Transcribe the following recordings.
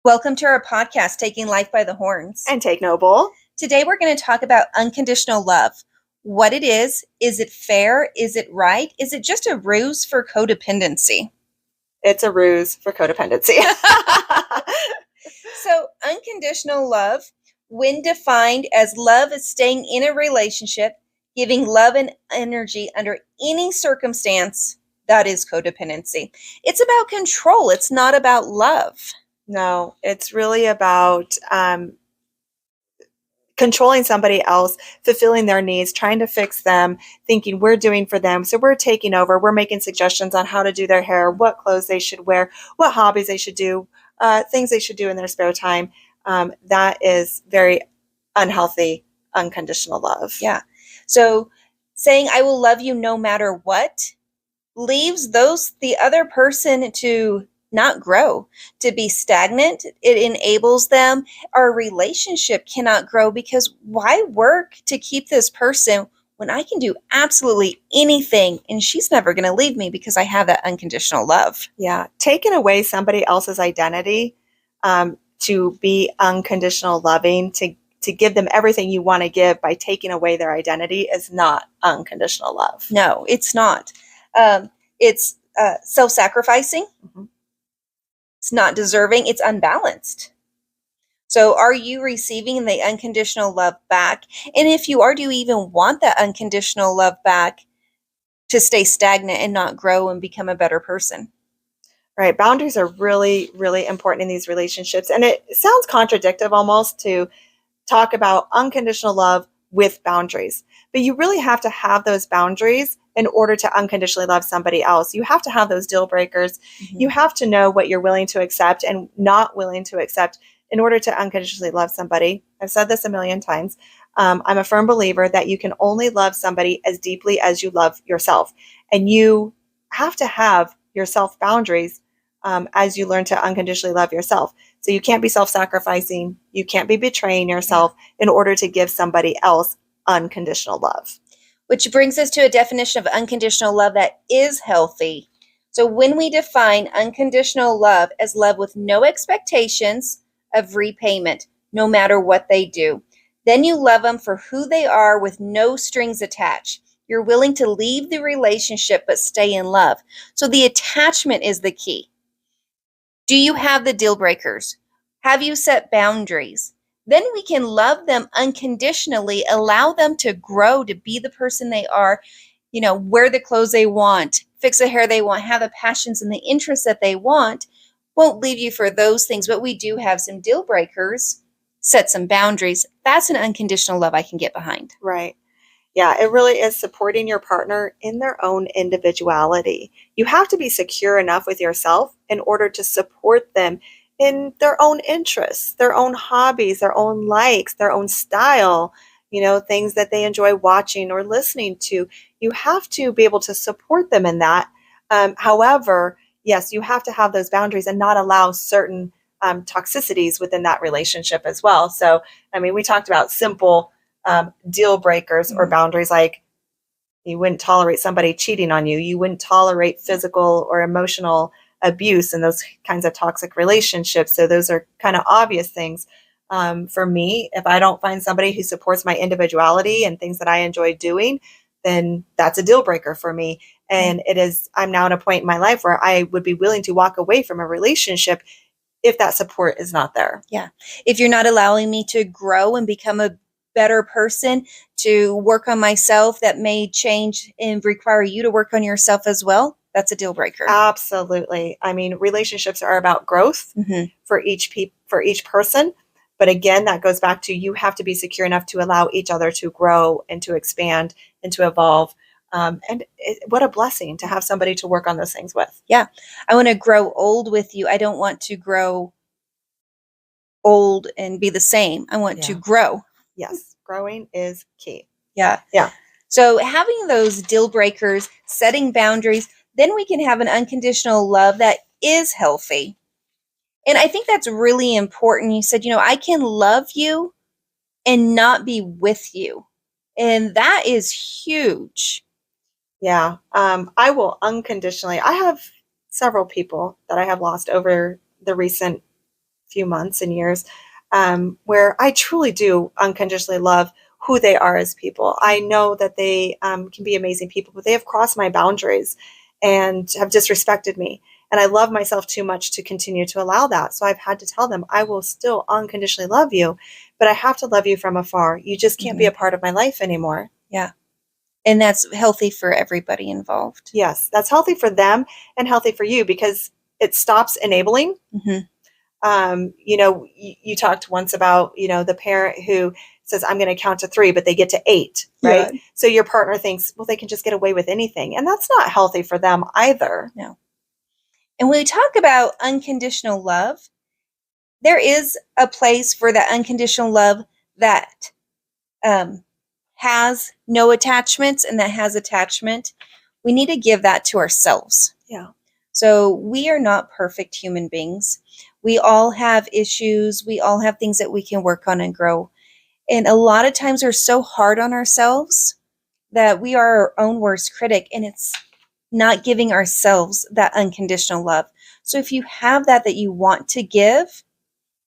Welcome to our podcast, Taking Life by the Horns. And take noble. Today we're going to talk about unconditional love. What it is it fair? Is it right? Is it just a ruse for codependency? It's a ruse for codependency. So, unconditional love, when defined as love is staying in a relationship, giving love and energy under any circumstance, that is codependency. It's about control. It's not about love. No, it's really about controlling somebody else, fulfilling their needs, trying to fix them, thinking we're doing for them. So we're taking over. We're making suggestions on how to do their hair, what clothes they should wear, what hobbies they should do, things they should do in their spare time. That is very unhealthy, unconditional love. Yeah. So saying I will love you no matter what leaves the other person to not grow, to be stagnant. It enables them. Our relationship cannot grow because why work to keep this person when I can do absolutely anything and she's never going to leave me because I have that unconditional love. Yeah. Taking away somebody else's identity to be unconditional loving, to give them everything you want to give by taking away their identity is not unconditional love. No, it's not. It's self-sacrificing. Mm-hmm. It's not deserving. It's unbalanced. So are you receiving the unconditional love back? And if you are, do you even want that unconditional love back to stay stagnant and not grow and become a better person? Right. Boundaries are really, really important in these relationships. And it sounds contradictory almost to talk about unconditional love with boundaries. But you really have to have those boundaries in order to unconditionally love somebody else. You have to have those deal breakers. Mm-hmm. You have to know what you're willing to accept and not willing to accept in order to unconditionally love somebody. I've said this a million times. I'm a firm believer that you can only love somebody as deeply as you love yourself. And you have to have your self boundaries as you learn to unconditionally love yourself. So you can't be self-sacrificing. You can't be betraying yourself in order to give somebody else unconditional love. Which brings us to a definition of unconditional love that is healthy. So when we define unconditional love as love with no expectations of repayment, no matter what they do, then you love them for who they are with no strings attached. You're willing to leave the relationship but stay in love. So the attachment is the key. Do you have the deal breakers? Have you set boundaries? Then we can love them unconditionally, allow them to grow, to be the person they are, wear the clothes they want, fix the hair they want, have the passions and the interests that they want. Won't leave you for those things, but we do have some deal breakers, set some boundaries. That's an unconditional love I can get behind. Right. Yeah, it really is supporting your partner in their own individuality. You have to be secure enough with yourself in order to support them in their own interests, their own hobbies, their own likes, their own style, things that they enjoy watching or listening to. You have to be able to support them in that. However, yes, you have to have those boundaries and not allow certain toxicities within that relationship as well. So, we talked about simple deal breakers or boundaries, like you wouldn't tolerate somebody cheating on you. You wouldn't tolerate physical or emotional abuse and those kinds of toxic relationships. So those are kind of obvious things. For me, if I don't find somebody who supports my individuality and things that I enjoy doing, then that's a deal breaker for me. And I'm now at a point in my life where I would be willing to walk away from a relationship if that support is not there. Yeah. If you're not allowing me to grow and become a better person, to work on myself, that may change and require you to work on yourself as well, that's a deal breaker. Absolutely. Relationships are about growth for each person. But again, that goes back to you have to be secure enough to allow each other to grow and to expand and to evolve. What a blessing to have somebody to work on those things with. Yeah. I want to grow old with you. I don't want to grow old and be the same. I want to grow. Yes. Growing is key. Yeah. Yeah. So having those deal breakers, setting boundaries, then we can have an unconditional love that is healthy. And I think that's really important. You said, I can love you and not be with you. And that is huge. Yeah. I will unconditionally. I have several people that I have lost over the recent few months and years, where I truly do unconditionally love who they are as people. I know that they can be amazing people, but they have crossed my boundaries and have disrespected me. And I love myself too much to continue to allow that. So I've had to tell them, I will still unconditionally love you, but I have to love you from afar. You just can't be a part of my life anymore. Yeah. And that's healthy for everybody involved. Yes, that's healthy for them and healthy for you, because it stops enabling. You talked once about, the parent who says, I'm going to count to 3, but they get to 8, right? Yeah. So your partner thinks, well, they can just get away with anything. And that's not healthy for them either. No. And when we talk about unconditional love, there is a place for that unconditional love that has no attachments and that has attachment. We need to give that to ourselves. Yeah. So we are not perfect human beings. We all have issues. We all have things that we can work on and grow. And a lot of times we're so hard on ourselves that we are our own worst critic, and it's not giving ourselves that unconditional love. So if you have that you want to give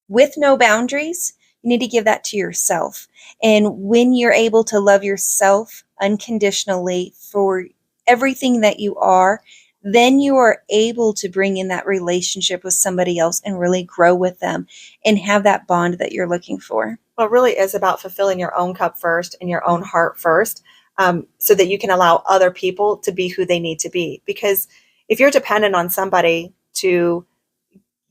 with no boundaries, you need to give that to yourself. And when you're able to love yourself unconditionally for everything that you are, then you are able to bring in that relationship with somebody else and really grow with them and have that bond that you're looking for. Well, it really is about fulfilling your own cup first and your own heart first, so that you can allow other people to be who they need to be. Because if you're dependent on somebody to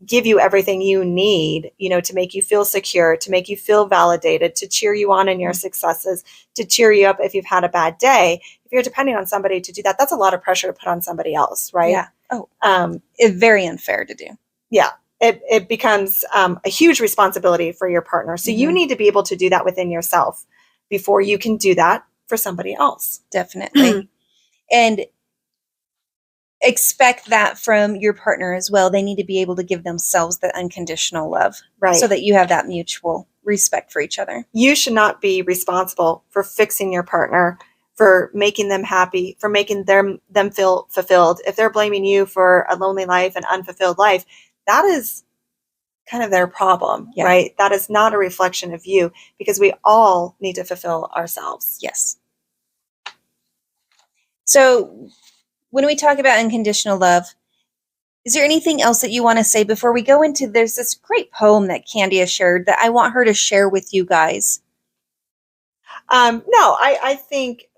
give you everything you need, to make you feel secure, to make you feel validated, to cheer you on in your successes, to cheer you up if you've had a bad day. If you're depending on somebody to do that, that's a lot of pressure to put on somebody else, right? Yeah. It's very unfair to do. Yeah. It becomes a huge responsibility for your partner. So you need to be able to do that within yourself before you can do that for somebody else. Definitely. And expect that from your partner as well. They need to be able to give themselves that unconditional love, right? So that you have that mutual respect for each other. You should not be responsible for fixing your partner, for making them happy, for making them feel fulfilled. If they're blaming you for a lonely life, an unfulfilled life, that is kind of their problem, right? That is not a reflection of you, because we all need to fulfill ourselves. Yes. So when we talk about unconditional love, is there anything else that you want to say before we go into, there's this great poem that Candi has shared that I want her to share with you guys. No, I think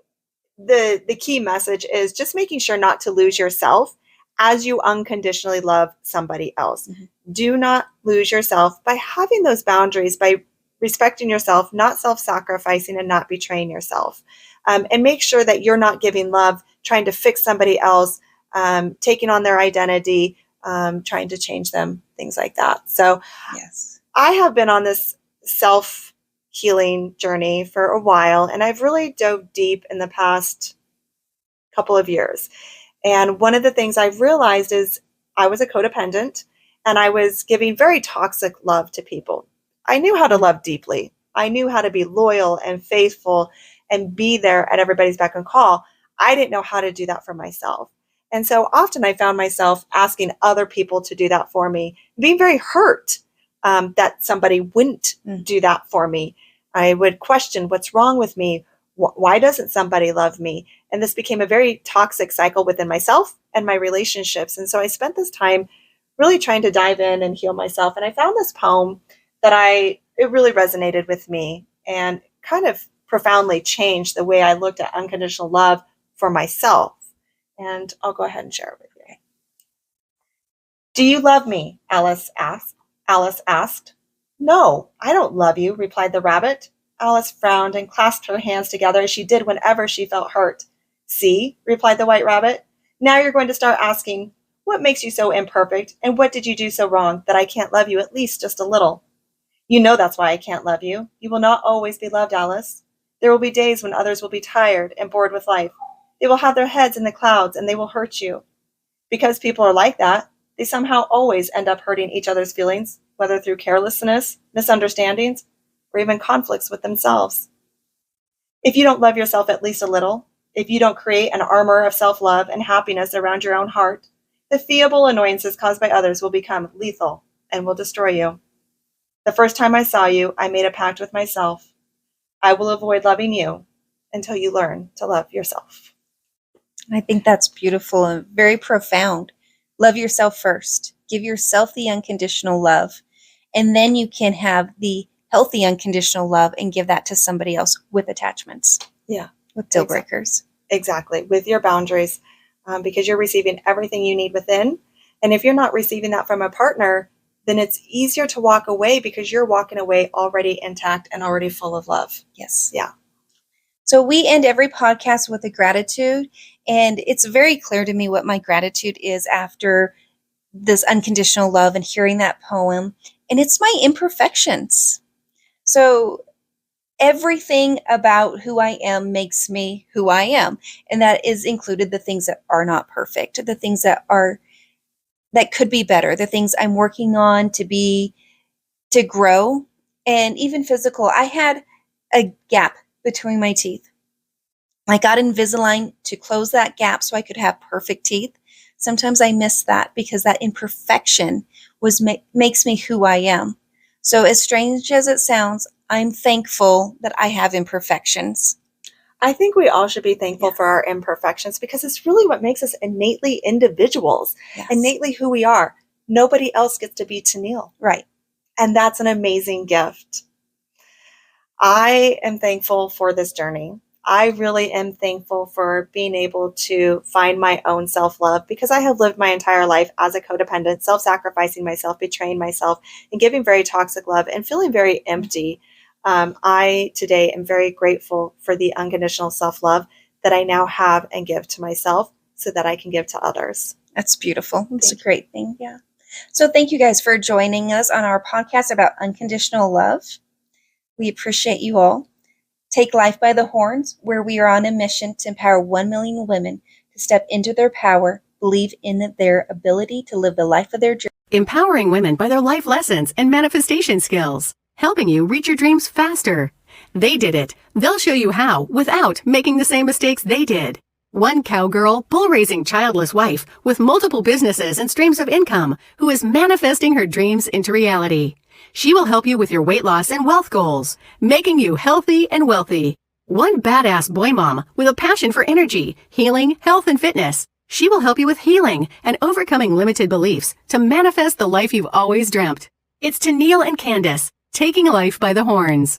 the key message is just making sure not to lose yourself as you unconditionally love somebody else. Do not lose yourself by having those boundaries, by respecting yourself, not self-sacrificing, and not betraying yourself. And make sure that you're not giving love trying to fix somebody else, taking on their identity, trying to change them, things like that. So yes, I have been on this self-healing journey for a while, and I've really dove deep in the past couple of years. And one of the things I've realized is I was a codependent, and I was giving very toxic love to people. I knew how to love deeply. I knew how to be loyal and faithful and be there at everybody's beck and call. I didn't know how to do that for myself. And so often I found myself asking other people to do that for me, being very hurt that somebody wouldn't do that for me. I would question, what's wrong with me? Why doesn't somebody love me? And this became a very toxic cycle within myself and my relationships. And so I spent this time really trying to dive in and heal myself. And I found this poem that it really resonated with me and kind of profoundly changed the way I looked at unconditional love for myself. And I'll go ahead and share it with you. Do you love me? Alice asked. No, I don't love you, replied the rabbit. Alice frowned and clasped her hands together as she did whenever she felt hurt. See, replied the white rabbit. Now you're going to start asking, what makes you so imperfect, and what did you do so wrong that I can't love you at least just a little? You know that's why I can't love you. You will not always be loved, Alice. There will be days when others will be tired and bored with life. They will have their heads in the clouds and they will hurt you. Because people are like that, they somehow always end up hurting each other's feelings, whether through carelessness, misunderstandings, or even conflicts with themselves. If you don't love yourself at least a little, if you don't create an armor of self-love and happiness around your own heart, the feeble annoyances caused by others will become lethal and will destroy you. The first time I saw you, I made a pact with myself. I will avoid loving you until you learn to love yourself. I think that's beautiful and very profound. Love yourself first. Give yourself the unconditional love. And then you can have the healthy unconditional love and give that to somebody else with attachments. Yeah. With deal breakers. Exactly. With your boundaries, because you're receiving everything you need within. And if you're not receiving that from a partner, then it's easier to walk away because you're walking away already intact and already full of love. Yes. Yeah. So we end every podcast with a gratitude, and it's very clear to me what my gratitude is after this unconditional love and hearing that poem, and it's my imperfections. So everything about who I am makes me who I am, and that is included the things that are not perfect, the things that could be better, the things I'm working on to grow, and even physical. I had a gap between my teeth. I got Invisalign to close that gap so I could have perfect teeth. Sometimes I miss that because that imperfection makes me who I am. So as strange as it sounds, I'm thankful that I have imperfections. I think we all should be thankful for our imperfections because it's really what makes us innately individuals, innately who we are. Nobody else gets to be Tenneile. Right. And that's an amazing gift. I am thankful for this journey. I really am thankful for being able to find my own self-love because I have lived my entire life as a codependent, self-sacrificing myself, betraying myself, and giving very toxic love and feeling very empty. I today am very grateful for the unconditional self-love that I now have and give to myself so that I can give to others. That's beautiful. It's a great thing. Yeah. So thank you guys for joining us on our podcast about unconditional love. We appreciate you all. Take life by the horns, where we are on a mission to empower 1 million women to step into their power, believe in their ability to live the life of their dreams. Empowering women by their life lessons and manifestation skills, helping you reach your dreams faster. They did it. They'll show you how without making the same mistakes they did. One cowgirl, bull-raising childless wife with multiple businesses and streams of income who is manifesting her dreams into reality. She will help you with your weight loss and wealth goals, making you healthy and wealthy. One badass boy mom with a passion for energy, healing, health, and fitness. She will help you with healing and overcoming limited beliefs to manifest the life you've always dreamt. It's Tenneile and Candi, taking life by the horns.